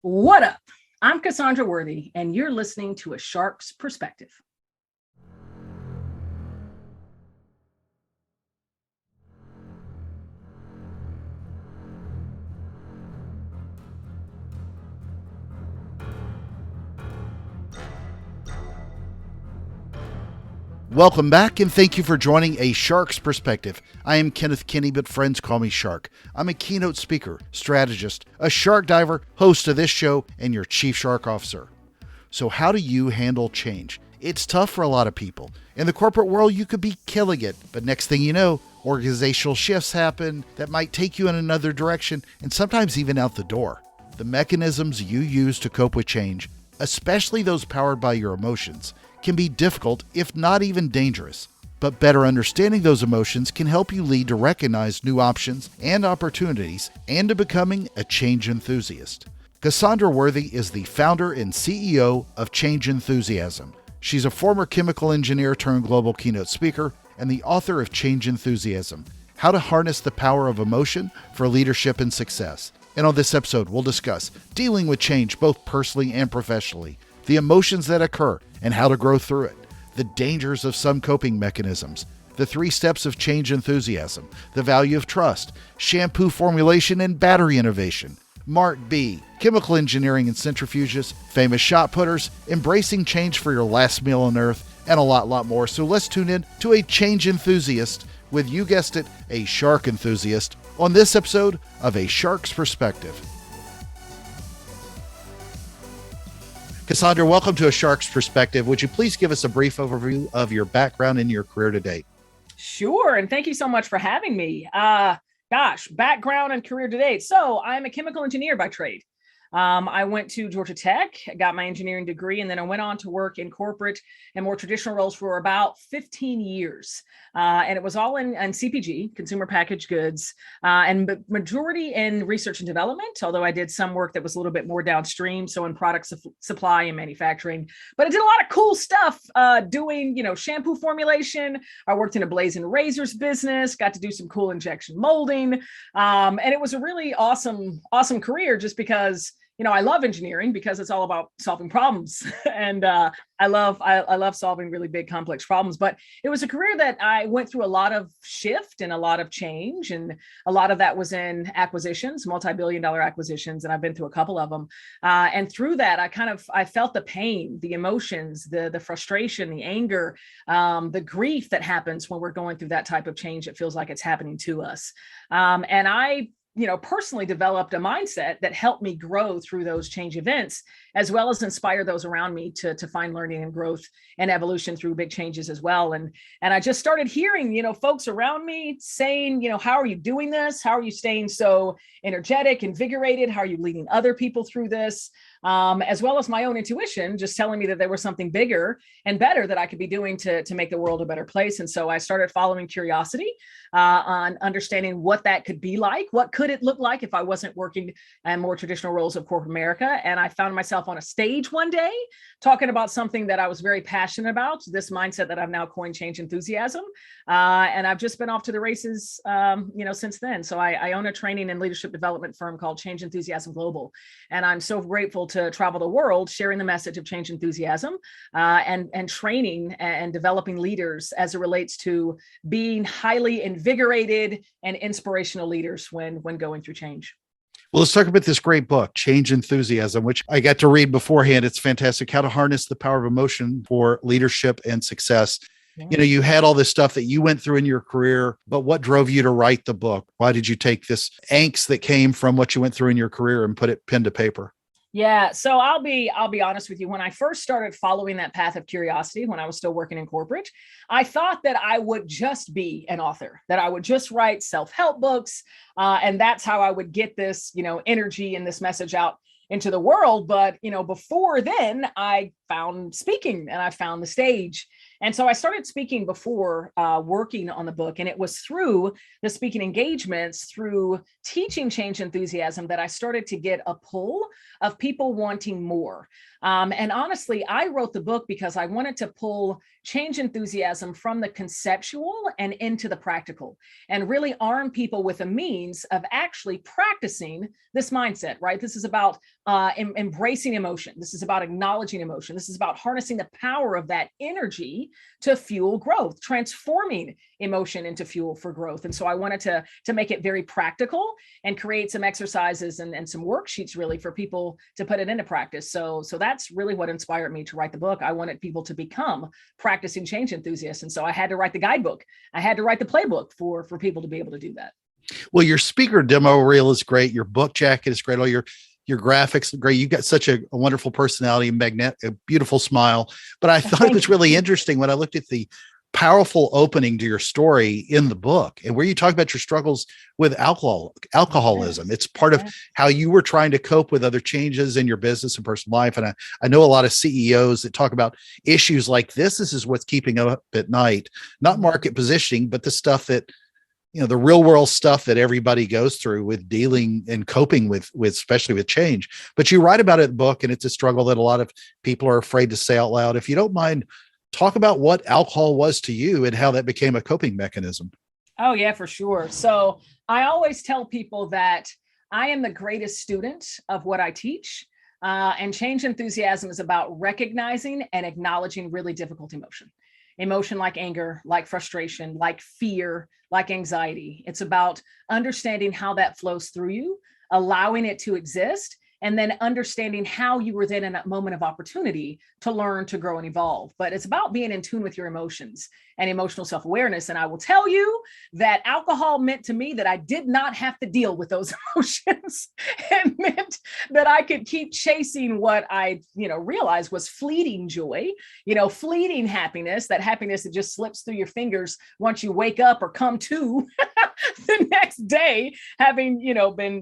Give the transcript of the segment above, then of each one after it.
What up? I'm Cassandra Worthy, and you're listening to A Shark's Perspective. Welcome back, and thank you for joining A Shark's Perspective. I am Kenneth Kinney, but friends call me Shark. I'm a keynote speaker, strategist, a shark diver, host of this show, and your chief shark officer. So how do you handle change? It's tough for a lot of people. In the corporate world, you could be killing it, but next thing you know, organizational shifts happen that might take you in another direction, and sometimes even out the door. The mechanisms you use to cope with change, especially those powered by your emotions, can be difficult, if not even dangerous. But better understanding those emotions can help you lead to recognize new options and opportunities and to becoming a change enthusiast. Cassandra Worthy is the founder and CEO of Change Enthusiasm. She's a former chemical engineer turned global keynote speaker and the author of Change Enthusiasm: How to Harness the Power of Emotion for Leadership and Success. And on this episode, we'll discuss dealing with change both personally and professionally, the emotions that occur, and how to grow through it, the dangers of some coping mechanisms, the 3 steps of change enthusiasm, the value of trust, shampoo formulation and battery innovation, Mark B, chemical engineering and centrifuges, famous shot putters, embracing change for your last meal on earth, and a lot more. So let's tune in to a change enthusiast with, you guessed it, a shark enthusiast on this episode of A Shark's Perspective. Cassandra, welcome to A Shark's Perspective. Would you please give us a brief overview of your background and your career to date? Sure, and thank you so much for having me. Background and career to date. So I'm a chemical engineer by trade. I went to Georgia Tech, got my engineering degree, and then I went on to work in corporate and more traditional roles for about 15 years. And it was all in CPG, consumer packaged goods, and majority in research and development, although I did some work that was a little bit more downstream, so in product supply and manufacturing. But I did a lot of cool stuff doing, shampoo formulation. I worked in a blazing razors business, got to do some cool injection molding. And it was a really awesome career just because I love engineering because it's all about solving problems. And I love solving really big, complex problems. But it was a career that I went through a lot of shift and a lot of change. And a lot of that was in acquisitions, multi-billion-dollar acquisitions. And I've been through a couple of them. And through that, I felt the pain, the emotions, the frustration, the anger, the grief that happens when we're going through that type of change. It feels like it's happening to us. And I personally developed a mindset that helped me grow through those change events, as well as inspire those around me to find learning and growth and evolution through big changes as well. And I just started hearing, folks around me saying, how are you doing this? How are you staying so energetic, invigorated? How are you leading other people through this? As well as my own intuition, just telling me that there was something bigger and better that I could be doing to make the world a better place. And so I started following curiosity on understanding what that could be like. What could it look like if I wasn't working in more traditional roles of corporate America? And I found myself on a stage one day talking about something that I was very passionate about, this mindset that I've now coined Change Enthusiasm. And I've just been off to the races, since then. So I own a training and leadership development firm called Change Enthusiasm Global. And I'm so grateful to travel the world sharing the message of change enthusiasm and training and developing leaders as it relates to being highly invigorated and inspirational leaders when going through change. Well, let's talk about this great book, Change Enthusiasm, which I got to read beforehand. It's fantastic. How to Harness the Power of Emotion for Leadership and Success. Yeah. You had all this stuff that you went through in your career, but what drove you to write the book? Why did you take this angst that came from what you went through in your career and put it pen to paper? Yeah. So I'll be honest with you. When I first started following that path of curiosity, when I was still working in corporate, I thought that I would just be an author, that I would just write self-help books. And that's how I would get this, energy and this message out into the world. But, before then, I found speaking and I found the stage. And so I started speaking before working on the book. And it was through the speaking engagements, through teaching change enthusiasm, that I started to get a pull of people wanting more. And honestly, I wrote the book because I wanted to pull change enthusiasm from the conceptual and into the practical, and really arm people with a means of actually practicing this mindset, right? This is about embracing emotion. This is about acknowledging emotion. This is about harnessing the power of that energy to fuel growth, transforming emotion into fuel for growth. And so I wanted to make it very practical and create some exercises and some worksheets really for people to put it into practice. So that's really what inspired me to write the book. I wanted people to become practicing change enthusiasts. And so I had to write the guidebook. I had to write the playbook for people to be able to do that. Well, your speaker demo reel is great. Your book jacket is great. All your graphics are great. You've got such a wonderful personality, a beautiful smile. But I thought it was really interesting when I looked at the powerful opening to your story in the book, and where you talk about your struggles with alcoholism. It's part of how you were trying to cope with other changes in your business and personal life. And I know a lot of CEOs that talk about issues like this. This is what's keeping them up at night, not market positioning, but the stuff that, the real world stuff that everybody goes through with dealing and coping with especially with change. But you write about it in the book, and it's a struggle that a lot of people are afraid to say out loud. If you don't mind, talk about what alcohol was to you and how that became a coping mechanism. Oh, yeah, for sure. So I always tell people that I am the greatest student of what I teach. And change enthusiasm is about recognizing and acknowledging really difficult emotion like anger, like frustration, like fear, like anxiety. It's about understanding how that flows through you, allowing it to exist, and then understanding how you were then in a moment of opportunity to learn, to grow, and evolve. But it's about being in tune with your emotions and emotional self-awareness. And I will tell you that alcohol meant to me that I did not have to deal with those emotions. It meant that I could keep chasing what I, realized was fleeting joy, fleeting happiness, that happiness that just slips through your fingers once you wake up or come to the next day, having,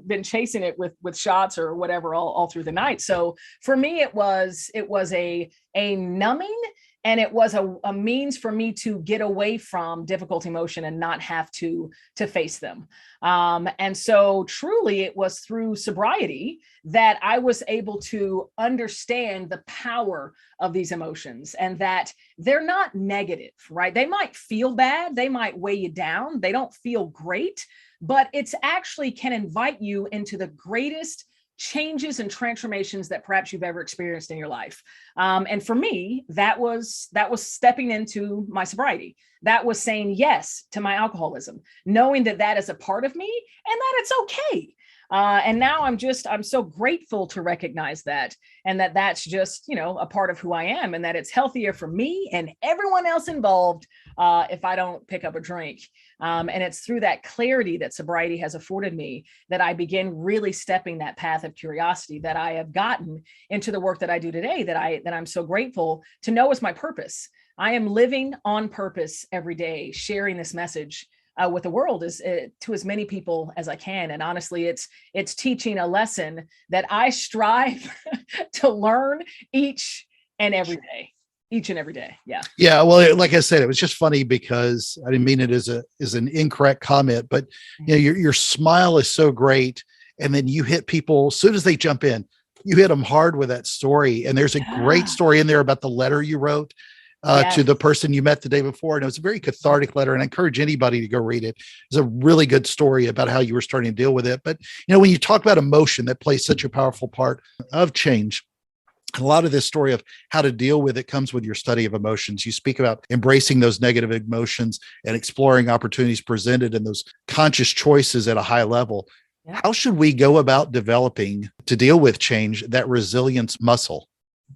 been chasing it with shots or whatever all through the night. So for me, it was a numbing, and it was a means for me to get away from difficult emotion and not have to face them. And so truly it was through sobriety that I was able to understand the power of these emotions, and that they're not negative, right? They might feel bad. They might weigh you down. They don't feel great, but it's actually can invite you into the greatest changes and transformations that perhaps you've ever experienced in your life. And for me, that was stepping into my sobriety. That was saying yes to my alcoholism, knowing that is a part of me and that it's okay. And now I'm so grateful to recognize that, and that's just, a part of who I am, and that it's healthier for me and everyone else involved if I don't pick up a drink. And it's through that clarity that sobriety has afforded me that I begin really stepping that path of curiosity that I have gotten into the work that I do today, that I'm so grateful to know is my purpose. I am living on purpose every day, sharing this message with the world to as many people as I can. And honestly, it's teaching a lesson that I strive to learn each and every day. Yeah. Yeah. Well, like I said, it was just funny because I didn't mean it as an incorrect comment, but your smile is so great. And then you hit people as soon as they jump in, you hit them hard with that story. And there's a great story in there about the letter you wrote to the person you met the day before. And it was a very cathartic letter. And I encourage anybody to go read it. It's a really good story about how you were starting to deal with it. But, when you talk about emotion, that plays such a powerful part of change. A lot of this story of how to deal with it comes with your study of emotions. You speak about embracing those negative emotions and exploring opportunities presented and those conscious choices at a high level. Yeah. How should we go about developing to deal with change, that resilience muscle?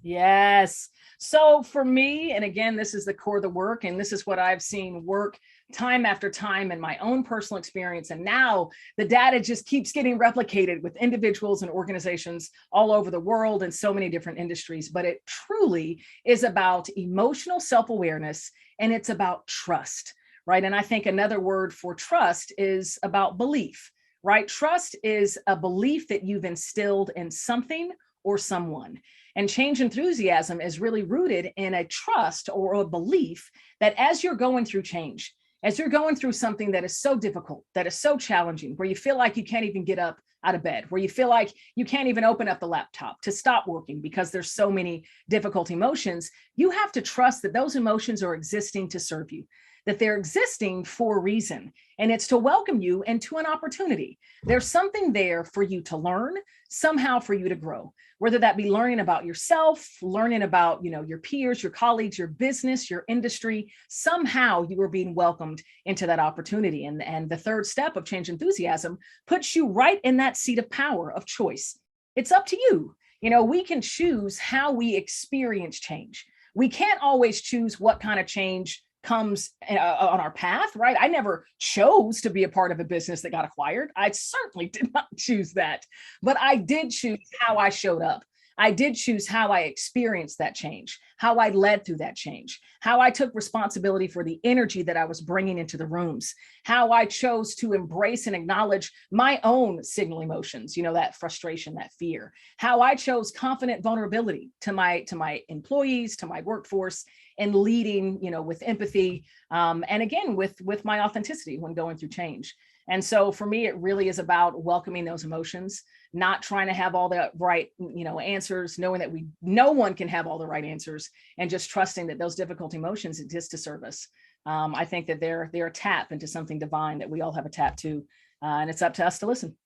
Yes. So for me, and again, this is the core of the work, and this is what I've seen work time after time in my own personal experience. And now the data just keeps getting replicated with individuals and organizations all over the world in so many different industries. But it truly is about emotional self-awareness, and it's about trust, right? And I think another word for trust is about belief, right? Trust is a belief that you've instilled in something or someone. And change enthusiasm is really rooted in a trust or a belief that as you're going through change, as you're going through something that is so difficult, that is so challenging, where you feel like you can't even get up out of bed, where you feel like you can't even open up the laptop to stop working because there's so many difficult emotions, you have to trust that those emotions are existing to serve you, that they're existing for a reason, and it's to welcome you into an opportunity. There's something there for you to learn, somehow for you to grow, whether that be learning about yourself, learning about, your peers, your colleagues, your business, your industry. Somehow you are being welcomed into that opportunity. And the third step of change enthusiasm puts you right in that seat of power, of choice. It's up to you. We can choose how we experience change. We can't always choose what kind of change comes on our path, right? I never chose to be a part of a business that got acquired. I certainly did not choose that, but I did choose how I showed up. I did choose how I experienced that change, how I led through that change, how I took responsibility for the energy that I was bringing into the rooms, how I chose to embrace and acknowledge my own signal emotions, that frustration, that fear, how I chose confident vulnerability to my employees, to my workforce, and leading, with empathy, and again, with my authenticity when going through change. And so for me, it really is about welcoming those emotions, not trying to have all the right, answers, knowing that no one can have all the right answers, and just trusting that those difficult emotions exist to serve us. I think that they're a tap into something divine that we all have a tap to, and it's up to us to listen.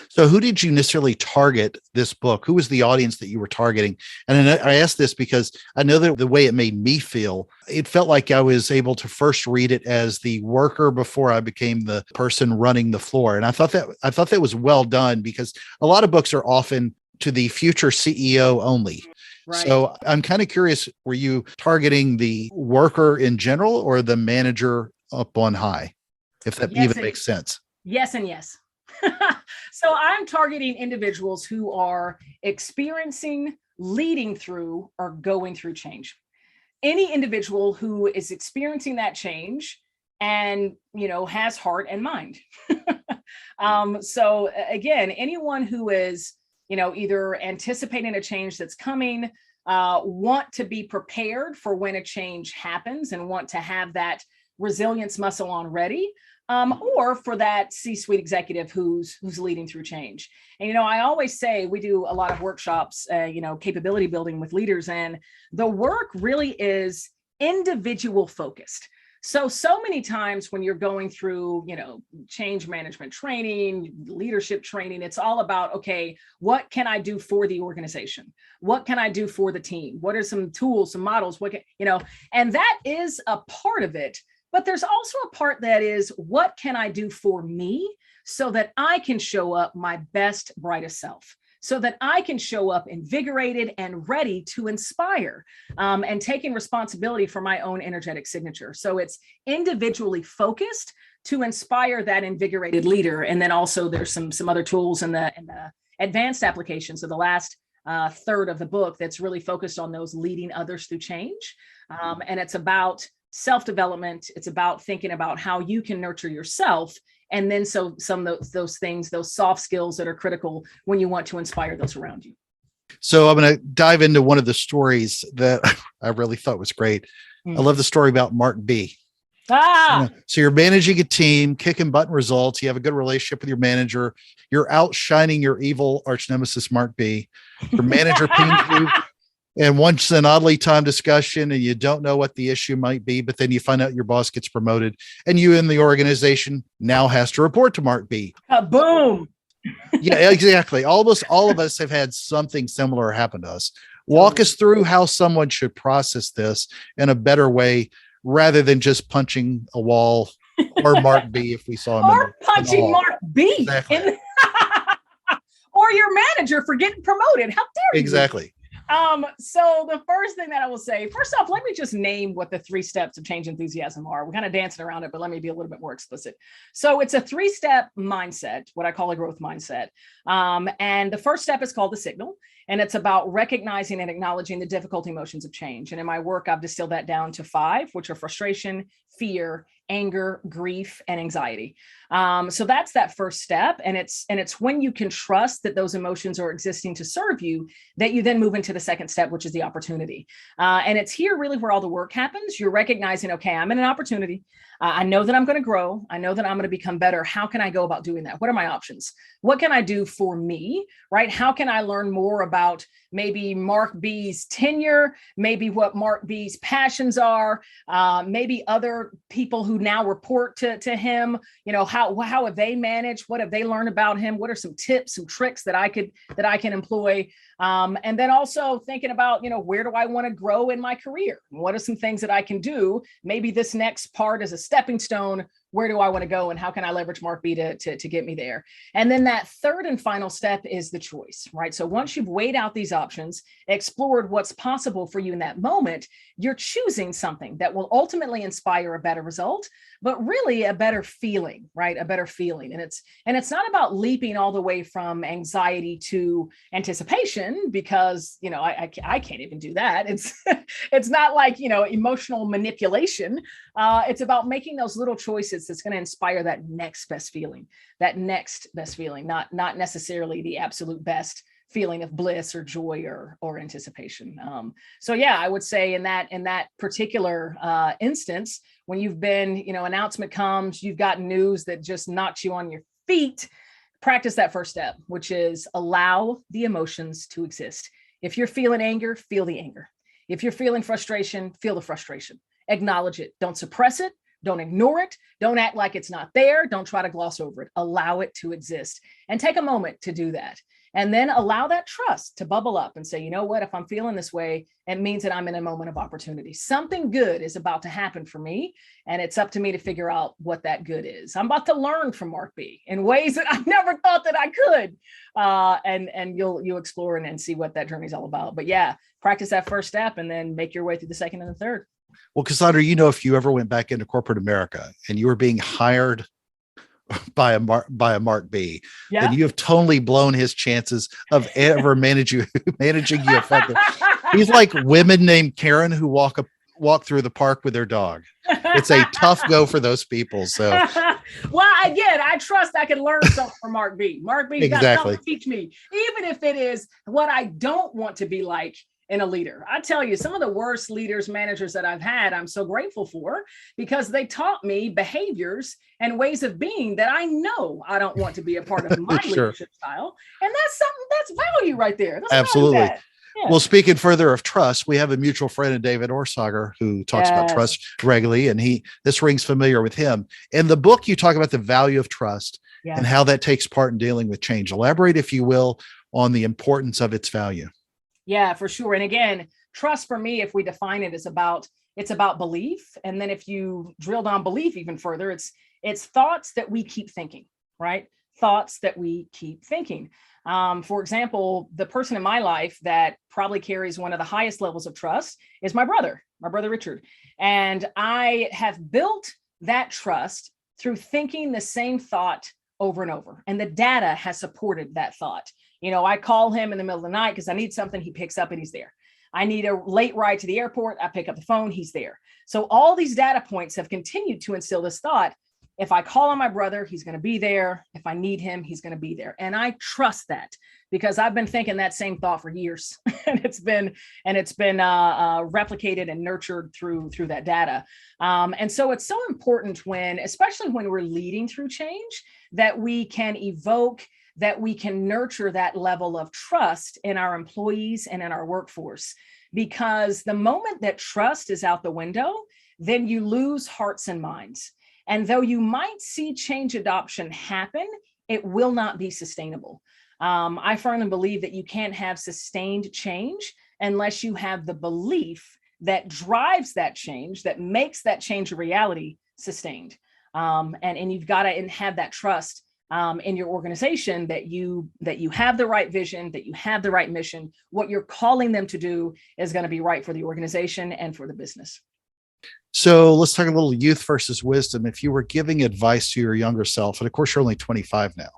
So who did you necessarily target this book? Who was the audience that you were targeting? And I asked this because I know that the way it made me feel, it felt like I was able to first read it as the worker before I became the person running the floor. And I thought that was well done, because a lot of books are often to the future CEO only. Right. So I'm kind of curious, were you targeting the worker in general or the manager up on high, if that even makes sense? Yes and yes. So I'm targeting individuals who are experiencing, leading through, or going through change. Any individual who is experiencing that change and, has heart and mind. So again, anyone who is, either anticipating a change that's coming, want to be prepared for when a change happens and want to have that resilience muscle on ready, or for that C-suite executive who's leading through change. And, I always say we do a lot of workshops, capability building with leaders, and the work really is individual focused. So many times when you're going through, change management training, leadership training, it's all about, okay, what can I do for the organization? What can I do for the team? What are some tools, some models, and that is a part of it. But there's also a part that is, what can I do for me so that I can show up my best, brightest self, so that I can show up invigorated and ready to inspire, and taking responsibility for my own energetic signature. So it's individually focused to inspire that invigorated leader. And then also there's some other tools in the advanced applications of the last third of the book that's really focused on those leading others through change. And it's about self-development. It's about thinking about how you can nurture yourself. And then so some of those things, those soft skills that are critical when you want to inspire those around you. So I'm going to dive into one of the stories that I really thought was great. I love the story about Mark B. So you're managing a team, kicking butt results. You have a good relationship with your manager. You're outshining your evil arch nemesis, Mark B. Your manager pings you and wants an oddly timed discussion, and you don't know what the issue might be, but then you find out your boss gets promoted, and you in the organization now has to report to Mark B. Boom. Yeah, exactly. Almost all of us have had something similar happen to us. Walk us through how someone should process this in a better way, rather than just punching a wall or Mark B if we saw him. Or punching Mark B. Exactly. Or your manager for getting promoted. How dare you? Exactly. So the first thing that I will say, first off, let me just name what the 3 steps of change enthusiasm are. We're kind of dancing around it, but let me be a little bit more explicit. So it's a 3-step mindset, what I call a growth mindset. And the first step is called the signal. And it's about recognizing and acknowledging the difficult emotions of change. And in my work, I've distilled that down to 5, which are frustration, fear, anger, grief, and anxiety. So that's that first step. And it's when you can trust that those emotions are existing to serve you, that you then move into the second step, which is the opportunity. And it's here really where all the work happens. You're recognizing, okay, I'm in an opportunity. I know that I'm going to grow. I know that I'm going to become better. How can I go about doing that? What are my options? What can I do for me, right? How can I learn more about maybe Mark B's tenure, maybe what Mark B's passions are, maybe other people who now report to him, how have they managed? What have they learned about him? What are some tips, some tricks that I can employ? And then also thinking about, where do I want to grow in my career? What are some things that I can do? Maybe this next part is a stepping stone. Where do I want to go, and how can I leverage Mark B to get me there? And then that third and final step is the choice, right? So once you've weighed out these options, explored what's possible for you in that moment, you're choosing something that will ultimately inspire a better result, but really a better feeling, right? A better feeling. And it's not about leaping all the way from anxiety to anticipation, because, I can't even do that. It's not like, emotional manipulation. It's about making those little choices that's going to inspire that next best feeling, not necessarily the absolute best feeling of bliss or joy or anticipation. So yeah, I would say in that particular instance, when you've been, announcement comes, you've got news that just knocks you on your feet, practice that first step, which is allow the emotions to exist. If you're feeling anger, feel the anger. If you're feeling frustration, feel the frustration. Acknowledge it. Don't suppress it. Don't ignore it. Don't act like it's not there. Don't try to gloss over it. Allow it to exist, and take a moment to do that. And then allow that trust to bubble up and say, you know what, if I'm feeling this way, it means that I'm in a moment of opportunity. Something good is about to happen for me. And it's up to me to figure out what that good is. I'm about to learn from Mark B in ways that I never thought that I could. And you'll explore and see what that journey is all about. But yeah, practice that first step and then make your way through the second and the third. Well, Cassandra, if you ever went back into corporate America and you were being hired by a Mark B, then you have totally blown his chances of ever managing you effectively. He's like women named Karen who walk through the park with their dog. It's a tough go for those people. So, well, again, I trust I can learn something from Mark B. Mark B's got something to teach me, even if it is what I don't want to be like in a leader. I tell you, some of the worst leaders, managers that I've had, I'm so grateful for, because they taught me behaviors and ways of being that I know I don't want to be a part of my leadership style. And that's something, that's value right there. That's absolutely. Yeah. Well, speaking further of trust, we have a mutual friend in David Orsager who talks about trust regularly, and this rings familiar with him. In the book, you talk about the value of trust and how that takes part in dealing with change. Elaborate, if you will, on the importance of its value. Yeah, for sure. And again, trust for me, if we define it, it's about belief. And then if you drill down belief even further, it's thoughts that we keep thinking, right? Thoughts that we keep thinking. For example, the person in my life that probably carries one of the highest levels of trust is my brother Richard. And I have built that trust through thinking the same thought over and over. And the data has supported that thought. I call him in the middle of the night because I need something. He picks up and he's there. I need a late ride to the airport. I pick up the phone. He's there. So all these data points have continued to instill this thought. If I call on my brother, he's going to be there. If I need him, he's going to be there. And I trust that because I've been thinking that same thought for years, and it's been replicated and nurtured through that data. And so it's so important especially when we're leading through change, that we can evoke, that we can nurture that level of trust in our employees and in our workforce. Because the moment that trust is out the window, then you lose hearts and minds. And though you might see change adoption happen, it will not be sustainable. I firmly believe that you can't have sustained change unless you have the belief that drives that change, that makes that change a reality, sustained. And you've got to have that trust in your organization that you have the right vision, that you have the right mission. What you're calling them to do is going to be right for the organization and for the business. So let's talk a little youth versus wisdom. If you were giving advice to your younger self, and of course you're only 25 now.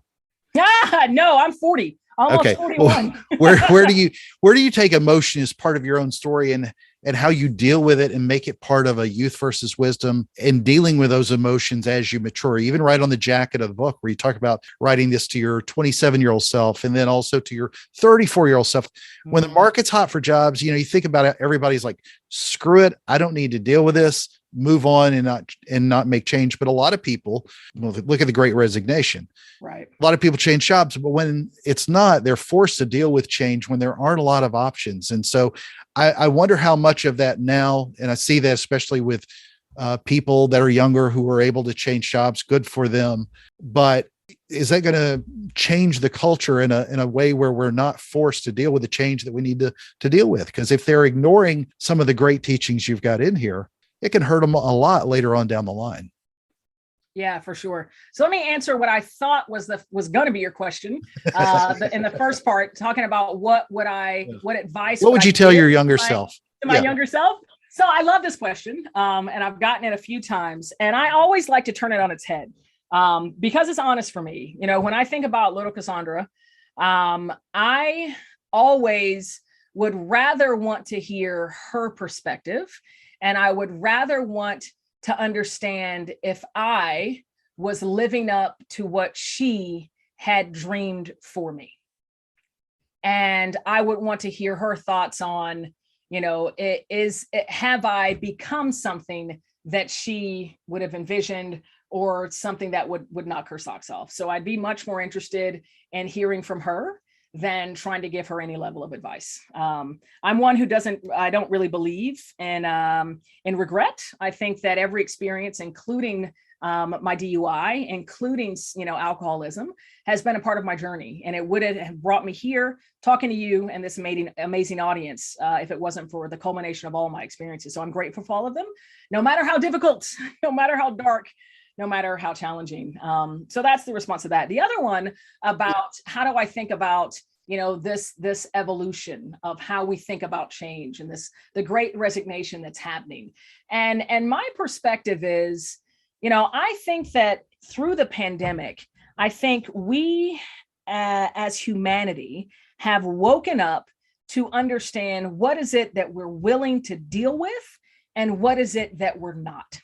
No, I'm 40, almost 41. Well, where do you take emotion as part of your own story, and and how you deal with it and make it part of a youth versus wisdom and dealing with those emotions as you mature. You even write on the jacket of the book where you talk about writing this to your 27-year-old self and then also to your 34-year-old self. When the market's hot for jobs, you think about it, everybody's like, screw it, I don't need to deal with this, move on and not make change. But a lot of people, look at the Great Resignation. Right. A lot of people change jobs, but when it's not, they're forced to deal with change when there aren't a lot of options. And so I wonder how much of that now, and I see that especially with people that are younger who are able to change jobs, good for them. But is that going to change the culture in a way where we're not forced to deal with the change that we need to deal with? Because if they're ignoring some of the great teachings you've got in here, it can hurt them a lot later on down the line. Yeah, for sure. So let me answer what I thought was going to be your question in the first part, talking about what advice. What would you tell your younger self? To my younger self? So I love this question, and I've gotten it a few times, and I always like to turn it on its head because it's honest for me. When I think about little Cassandra, I always would rather want to hear her perspective, and I would rather want to understand if I was living up to what she had dreamed for me. And I would want to hear her thoughts on, have I become something that she would have envisioned or something that would knock her socks off? So I'd be much more interested in hearing from her than trying to give her any level of advice. I'm one who I don't really believe in regret. I think that every experience, including my DUI, including, alcoholism, has been a part of my journey. And it would have brought me here talking to you and this amazing audience if it wasn't for the culmination of all my experiences. So I'm grateful for all of them, no matter how difficult, no matter how dark, no matter how challenging. So that's the response to that. The other one about how do I think about, this evolution of how we think about change and the Great Resignation that's happening. And my perspective is, I think that through the pandemic, I think we as humanity have woken up to understand what is it that we're willing to deal with and what is it that we're not.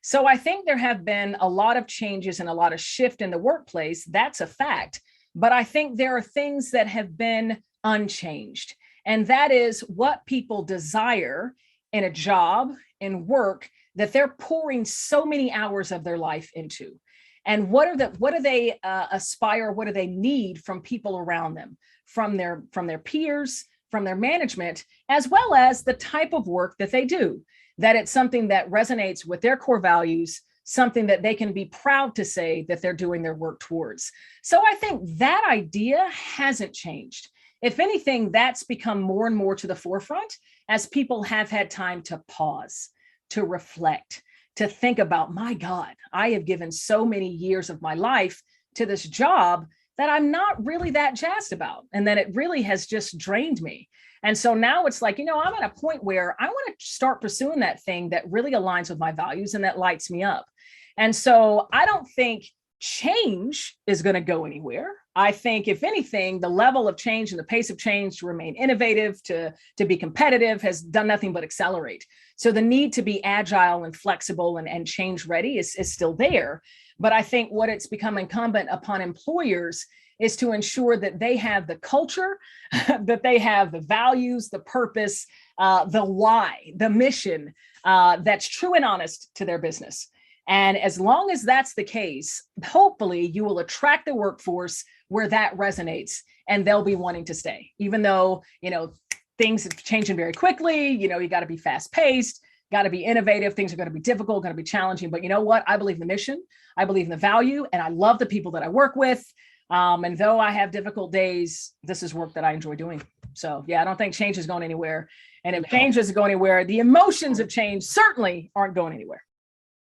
So I think there have been a lot of changes and a lot of shift in the workplace. That's a fact. But I think there are things that have been unchanged. And that is what people desire in a job, in work, that they're pouring so many hours of their life into. And what do they aspire? What do they need from people around them, from their peers, from their management, as well as the type of work that they do? That it's something that resonates with their core values, something that they can be proud to say that they're doing their work towards. So I think that idea hasn't changed. If anything, that's become more and more to the forefront as people have had time to pause, to reflect, to think about, my God, I have given so many years of my life to this job that I'm not really that jazzed about, and that it really has just drained me. And so now it's like, I'm at a point where I want to start pursuing that thing that really aligns with my values and that lights me up. And so I don't think change is going to go anywhere. I think, if anything, the level of change and the pace of change to remain innovative, to be competitive, has done nothing but accelerate. So the need to be agile and flexible and change ready is still there. But I think what it's become incumbent upon employers is to ensure that they have the culture, that they have the values, the purpose, the why, the mission that's true and honest to their business. And as long as that's the case, hopefully you will attract the workforce where that resonates and they'll be wanting to stay, even though, things are changing very quickly. You got to be fast paced, got to be innovative. Things are going to be difficult, going to be challenging. But you know what? I believe in the mission. I believe in the value, and I love the people that I work with. And though I have difficult days, this is work that I enjoy doing. So yeah, I don't think change is going anywhere. And if change isn't going anywhere, the emotions of change certainly aren't going anywhere.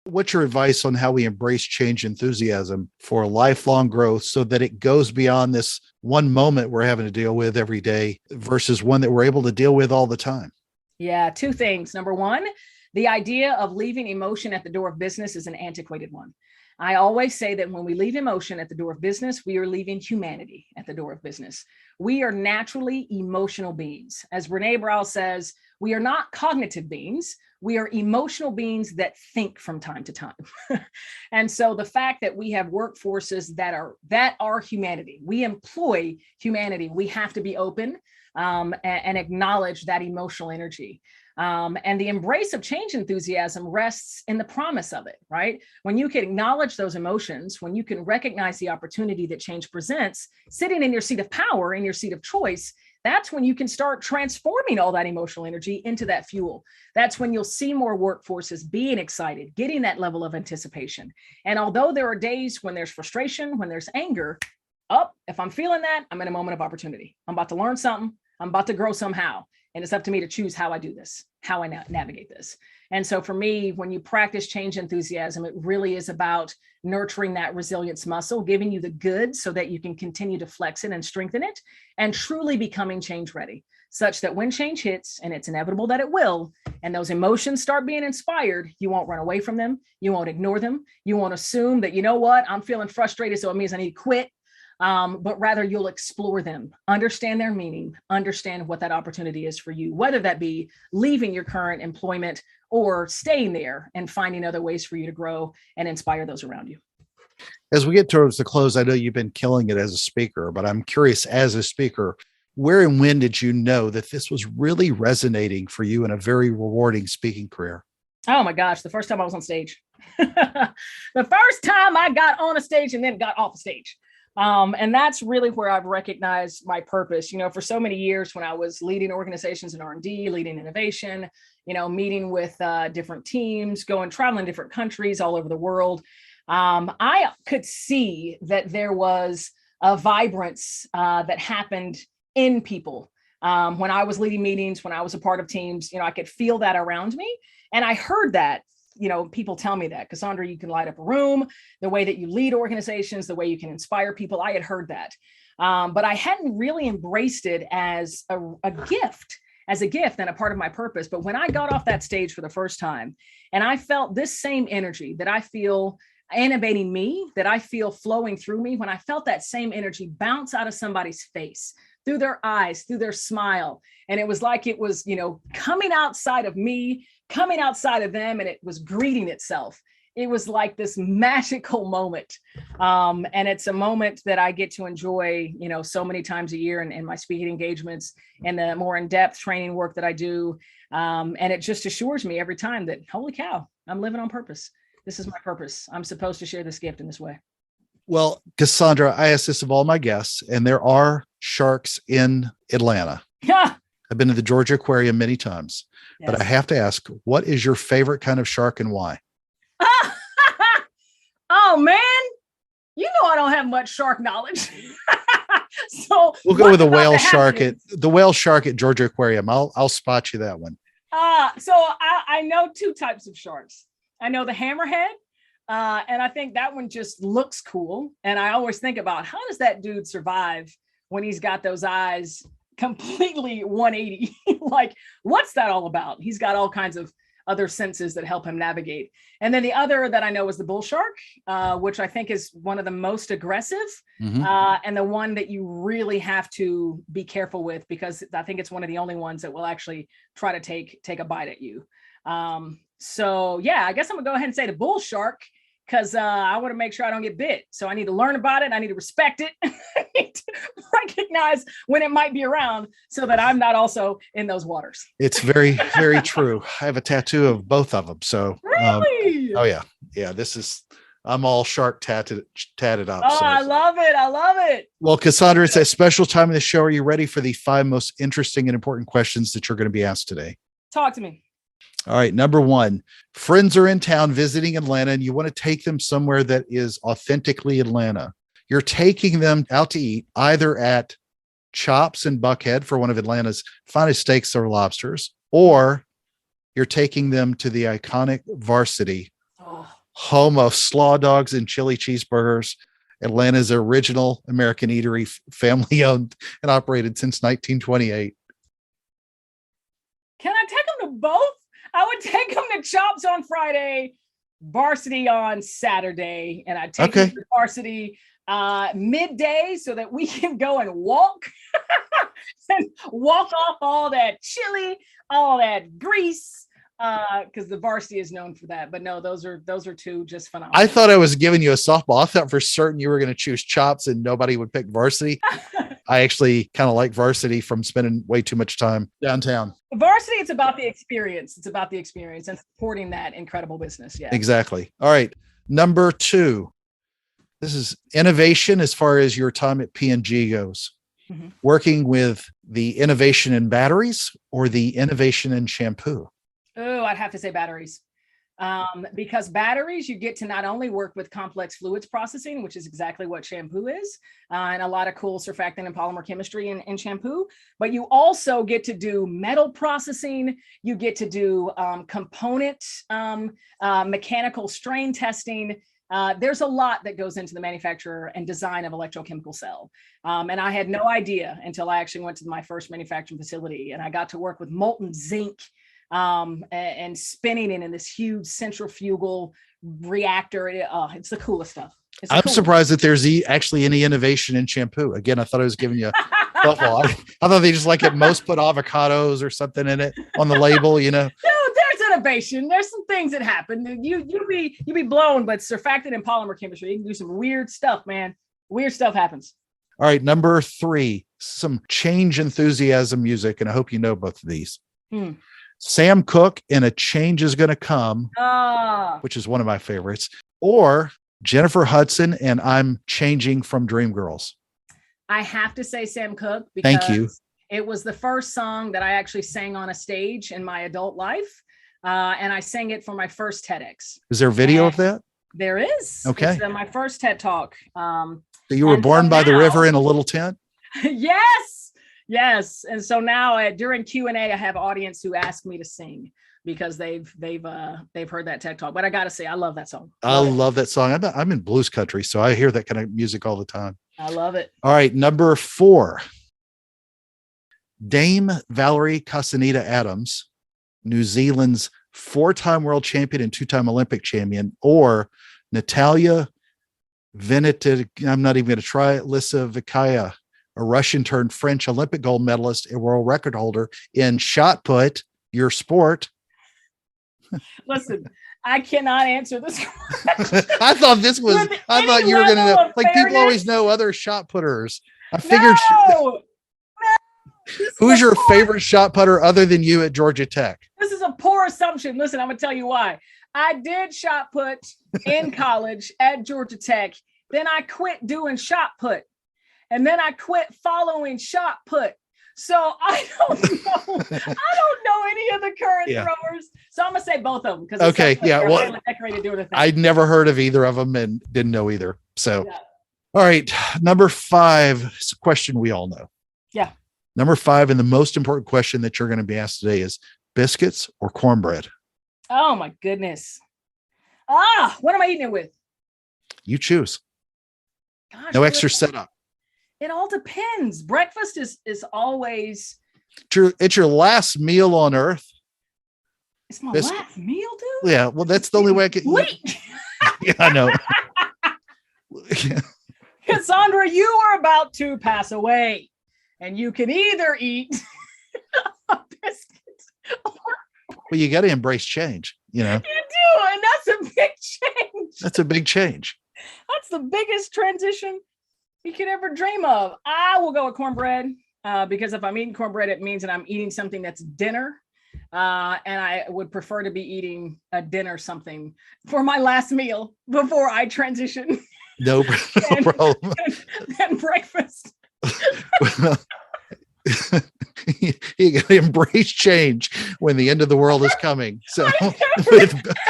What's your advice on how we embrace change enthusiasm for lifelong growth so that it goes beyond this one moment we're having to deal with every day versus one that we're able to deal with all the time? Yeah, two things. Number one, the idea of leaving emotion at the door of business is an antiquated one. I always say that when we leave emotion at the door of business, we are leaving humanity at the door of business. We are naturally emotional beings. As Brene Brown says, we are not cognitive beings. We are emotional beings that think from time to time. And so the fact that we have workforces that are humanity, we employ humanity, we have to be open and acknowledge that emotional energy. And the embrace of change enthusiasm rests in the promise of it, right? When you can acknowledge those emotions, when you can recognize the opportunity that change presents, sitting in your seat of power, in your seat of choice, that's when you can start transforming all that emotional energy into that fuel. That's when you'll see more workforces being excited, getting that level of anticipation. And although there are days when there's frustration, when there's anger, if I'm feeling that, I'm in a moment of opportunity. I'm about to learn something. I'm about to grow somehow. And it's up to me to choose how I do this, how I navigate this. And so for me, when you practice change enthusiasm, it really is about nurturing that resilience muscle, giving you the goods so that you can continue to flex it and strengthen it, and truly becoming change ready, such that when change hits, and it's inevitable that it will, and those emotions start being inspired, you won't run away from them. You won't ignore them. You won't assume that, you know what, I'm feeling frustrated, so it means I need to quit. But rather you'll explore them, understand their meaning, understand what that opportunity is for you, whether that be leaving your current employment or staying there and finding other ways for you to grow and inspire those around you. As we get towards the close, I know you've been killing it as a speaker, but I'm curious, as a speaker, where and when did you know that this was really resonating for you in a very rewarding speaking career? Oh my gosh, the first time I was on stage. The first time I got on a stage and then got off a stage. And that's really where I've recognized my purpose. For so many years when I was leading organizations in R&D, leading innovation, meeting with different teams, traveling different countries all over the world, I could see that there was a vibrance that happened in people. When I was leading meetings, when I was a part of teams, I could feel that around me. And I heard that. People tell me that, Cassandra, you can light up a room, the way that you lead organizations, the way you can inspire people. I had heard that, but I hadn't really embraced it as a gift and a part of my purpose. But when I got off that stage for the first time, and I felt this same energy that I feel animating me, that I feel flowing through me, when I felt that same energy bounce out of somebody's face, through their eyes, through their smile, and it was like it was, coming outside of me, coming outside of them, and it was greeting itself. It was like this magical moment. And it's a moment that I get to enjoy, so many times a year in my speaking engagements and the more in-depth training work that I do. And it just assures me every time that, holy cow, I'm living on purpose. This is my purpose. I'm supposed to share this gift in this way. Well, Cassandra, I ask this of all my guests, and there are sharks in Atlanta. Yeah. I've been to the Georgia Aquarium many times, Yes. but I have to ask, what is your favorite kind of shark and why? Oh man, I don't have much shark knowledge. So we'll go with the whale shark at Georgia Aquarium. I'll spot you that one. So I know two types of sharks. I know the hammerhead, and I think that one just looks cool. And I always think about, how does that dude survive when he's got those eyes completely 180? Like, what's that all about? He's got all kinds of other senses that help him navigate. And then the other that I know is the bull shark, which I think is one of the most aggressive, and the one that you really have to be careful with, because I think it's one of the only ones that will actually try to take a bite at you. So yeah, I guess I'm gonna go ahead and say the bull shark, because I want to make sure I don't get bit. So I need to learn about it. I need to respect it. I need to recognize when it might be around so that I'm not also in those waters. It's very, very true. I have a tattoo of both of them. So, really? Oh yeah. Yeah. I'm all shark tatted up. Oh, so. I love it. I love it. Well, Cassandra, it's a special time of the show. Are you ready for the 5 most interesting and important questions that you're going to be asked today? Talk to me. All right. Number 1, friends are in town visiting Atlanta and you want to take them somewhere that is authentically Atlanta. You're taking them out to eat either at Chops in Buckhead for one of Atlanta's finest steaks or lobsters, or you're taking them to the iconic Varsity, home of slaw dogs and chili cheeseburgers, Atlanta's original American eatery, family owned and operated since 1928. Can I take them to both? I would take them to Chops on Friday varsity on Saturday, and I take them to varsity midday so that we can go and walk and walk off all that chili, all that grease, because the varsity is known for that. But no, those are two just phenomenal. I thought I was giving you a softball. I thought for certain you were going to choose chops and nobody would pick varsity. I actually kind of like varsity from spending way too much time downtown. Varsity, it's about the experience. It's about the experience and supporting that incredible business. Yeah, exactly. All right. Number 2. This is innovation as far as your time at P&G goes. Mm-hmm. Working with the innovation in batteries or the innovation in shampoo? Oh, I'd have to say batteries. Because batteries, you get to not only work with complex fluids processing, which is exactly what shampoo is, and a lot of cool surfactant and polymer chemistry in shampoo, but you also get to do metal processing. You get to do component mechanical strain testing. There's a lot that goes into the manufacture and design of electrochemical cell. And I had no idea until I actually went to my first manufacturing facility, and I got to work with molten zinc and spinning it in this huge centrifugal reactor. It's the coolest stuff. I'm surprised that there's actually any innovation in shampoo. Again, I thought I was giving you a softball. I thought they just like at most put avocados or something in it on the label, you know. No, there's innovation. There's some things that happen. You be blown, but surfactant and polymer chemistry, you can do some weird stuff, man. Weird stuff happens. All right, number 3, some change enthusiasm music, and I hope you know both of these. Sam Cooke and A Change Is Gonna Come, which is one of my favorites, or Jennifer Hudson and I'm Changing from Dreamgirls. I have to say Sam Cooke because thank you. It was the first song that I actually sang on a stage in my adult life, and I sang it for my first TEDx. Is there a video of that? There is. Okay. It's my first TED Talk. So you were born by the river in a little tent? Yes. And so now during Q&A, I have audience who ask me to sing because they've heard that TED Talk. But I got to say, I love that song. I love that song. I'm in blues country, so I hear that kind of music all the time. I love it. All right. Number 4, Dame Valerie Cassandra Adams, New Zealand's 4-time world champion and 2-time Olympic champion, or Natalia Venetic, I'm not even going to try it, Lisavskaya, a Russian turned French Olympic gold medalist and world record holder in shot put, your sport. Listen, I cannot answer this question. I thought you were going to know. Like, people always know other shot putters. I figured. No. Who's your favorite shot putter other than you at Georgia Tech? This is a poor assumption. Listen, I'm going to tell you why. I did shot put in college at Georgia Tech. Then I quit doing shot put. And then I quit following shot put. So I don't know. I don't know any of the current throwers. So I'm going to say both of them. Okay. Yeah. Well, decorated doing a thing. I'd never heard of either of them and didn't know either. So, All right. Number 5, it's a question we all know. Yeah. Number 5, and the most important question that you're going to be asked today is biscuits or cornbread? Oh my goodness. What am I eating it with? You choose. Gosh, no extra setup. It all depends. Breakfast is always. It's your last meal on earth. It's my last meal, dude? Yeah. Well, that's the only way I can. Wait. Yeah, I know. Cassandra, you are about to pass away. And you can either eat a biscuit or. Well, you got to embrace change, you know. You do. And that's a big change. That's a big change. That's the biggest transition you could ever dream of. I will go with cornbread because if I'm eating cornbread, it means that I'm eating something that's dinner. And I would prefer to be eating a dinner something for my last meal before I transition. No problem. And breakfast. You got to embrace change when the end of the world is coming. So,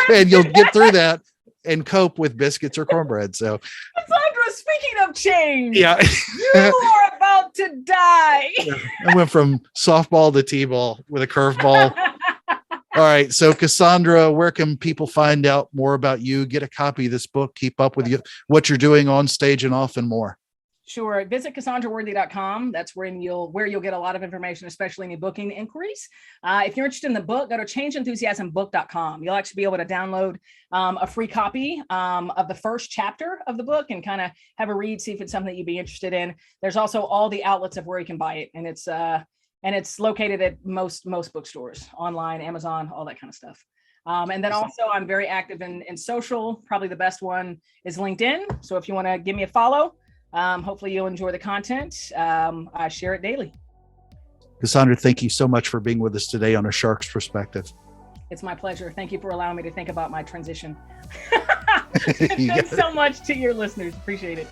and you'll get through that and cope with biscuits or cornbread. So, Cassandra, speaking of change, you are about to die. I went from softball to t-ball with a curveball. All right. So, Cassandra, where can people find out more about you, get a copy of this book, keep up with you, what you're doing on stage and off, and more? Sure. Visit CassandraWorthy.com. That's where you'll get a lot of information, especially any booking inquiries. If you're interested in the book, go to ChangeEnthusiasmBook.com. You'll actually be able to download a free copy of the first chapter of the book and kind of have a read, see if it's something that you'd be interested in. There's also all the outlets of where you can buy it, and it's located at most bookstores, online, Amazon, all that kind of stuff. And then also I'm very active in social. Probably the best one is LinkedIn. So if you want to give me a follow, hopefully you'll enjoy the content. I share it daily. Cassandra, thank you so much for being with us today on A Shark's Perspective. It's my pleasure. Thank you for allowing me to think about my transition. Thanks so much to your listeners. Appreciate it.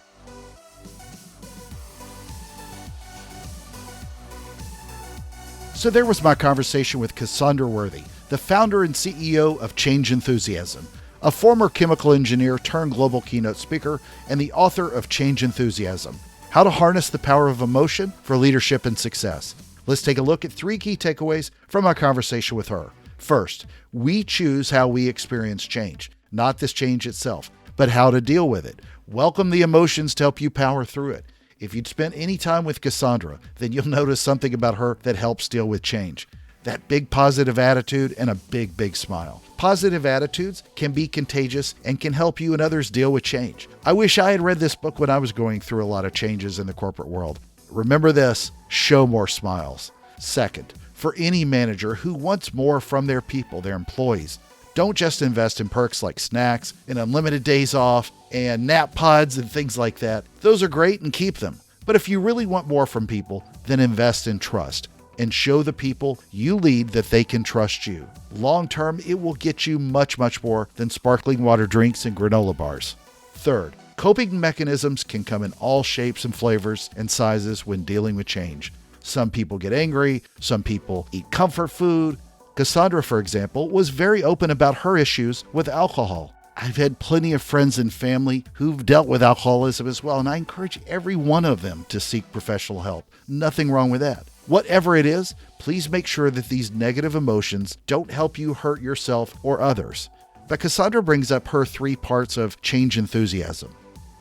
So there was my conversation with Cassandra Worthy, the founder and CEO of Change Enthusiasm, a former chemical engineer turned global keynote speaker, and the author of Change Enthusiasm, How to Harness the Power of Emotion for Leadership and Success. Let's take a look at 3 key takeaways from our conversation with her. First, we choose how we experience change, not this change itself, but how to deal with it. Welcome the emotions to help you power through it. If you'd spent any time with Cassandra, then you'll notice something about her that helps deal with change. That big positive attitude and a big smile. Positive attitudes can be contagious and can help you and others deal with change. I wish I had read this book when I was going through a lot of changes in the corporate world. Remember this, show more smiles. Second, for any manager who wants more from their people, their employees, don't just invest in perks like snacks and unlimited days off and nap pods and things like that. Those are great and keep them. But if you really want more from people, then invest in trust and show the people you lead that they can trust you. Long term, it will get you much more than sparkling water drinks and granola bars. Third, coping mechanisms can come in all shapes and flavors and sizes when dealing with change. Some people get angry, some people eat comfort food. Cassandra, for example, was very open about her issues with alcohol. I've had plenty of friends and family who've dealt with alcoholism as well, and I encourage every one of them to seek professional help. Nothing wrong with that. Whatever it is, please make sure that these negative emotions don't help you hurt yourself or others. But Cassandra brings up her 3 parts of change enthusiasm.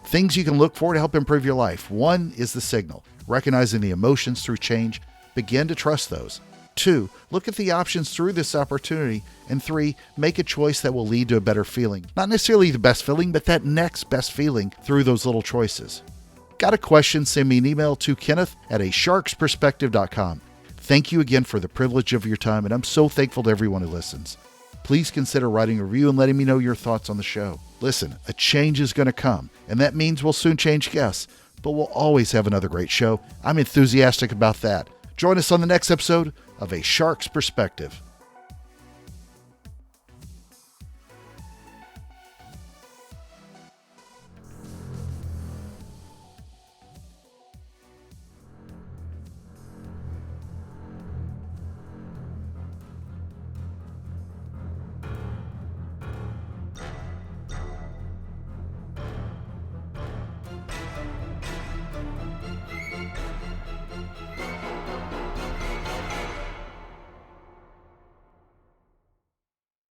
Things you can look for to help improve your life. 1 is the signal. Recognizing the emotions through change, begin to trust those. 2, look at the options through this opportunity. And 3, make a choice that will lead to a better feeling. Not necessarily the best feeling, but that next best feeling through those little choices. Got a question? Send me an email to kenneth@asharksperspective.com. Thank you again for the privilege of your time, and I'm so thankful to everyone who listens. Please consider writing a review and letting me know your thoughts on the show. Listen, a change is going to come, and that means we'll soon change guests, but we'll always have another great show. I'm enthusiastic about that. Join us on the next episode of A Shark's Perspective.